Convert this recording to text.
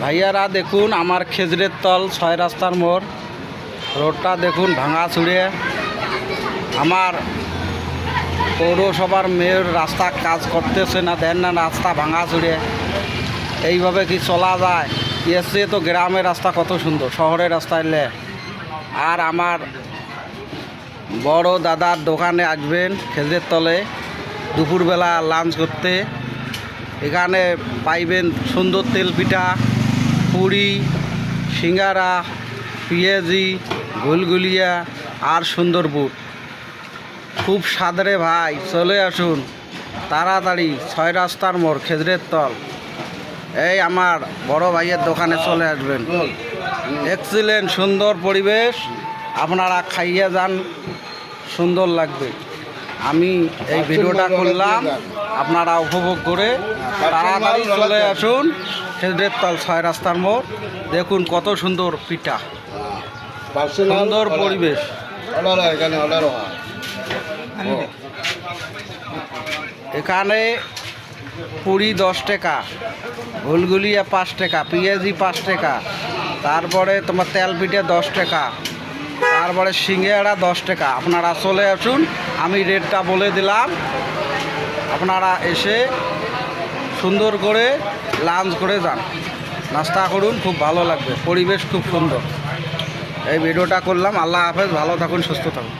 ভাইয়ারা দেখুন আমার খেজুরের তল ৬ রাস্তার মোড় রোডটা দেখুন ভাঙা চুড়ে। আমার পৌরসভার মেয়র রাস্তা কাজ করতেছে না, দেন না, রাস্তা ভাঙা চুড়ে। এইভাবে কি চলা যায়? এসে তো গ্রামের রাস্তা কত সুন্দর, শহরের রাস্তায় লে। আর আমার বড় দাদার দোকানে আসবেন খেজুরের তলে দুপুরবেলা লাঞ্চ করতে। এখানে পাইবেন সুন্দর তেল পিঠা, পুরি, সিঙ্গারা, পেঁয়াজি, গোলগুলিয়া আর সুন্দর বুট। খুব স্বাদরে ভাই, চলে আসুন তাড়াতাড়ি ৬ রাস্তার মোড় খেজুরের তল। এই আমার বড় ভাইয়ের দোকানে চলে আসবেন। এক্সিলেন্ট সুন্দর পরিবেশ, আপনারা খাইয়ে যান, সুন্দর লাগবে। আমি এই ভিডিওটা করলাম, আপনারা উপভোগ করে তাড়াতাড়ি চলে আসুন খেজুরের তল ৬ রাস্তার মোড়। দেখুন কত সুন্দর পিঠা, সুন্দর পরিবেশ। এখানে পুরি 10 টাকা, গোলগুলিয়া 5 টাকা, পেঁয়াজি 5 টাকা, তারপরে তোমার তেল পিঠে 10 টাকা, তারপরে সিঙ্গাড়া 10 টাকা। আপনারা চলে আসুন, আমি রেটটা বলে দিলাম। আপনারা এসে সুন্দর করে লাঞ্চ করে যান, নাস্তা করুন, খুব ভালো লাগবে, পরিবেশ খুব সুন্দর। এই ভিডিওটা করলাম। আল্লাহ হাফেজ, ভালো থাকুন, সুস্থ থাকুন।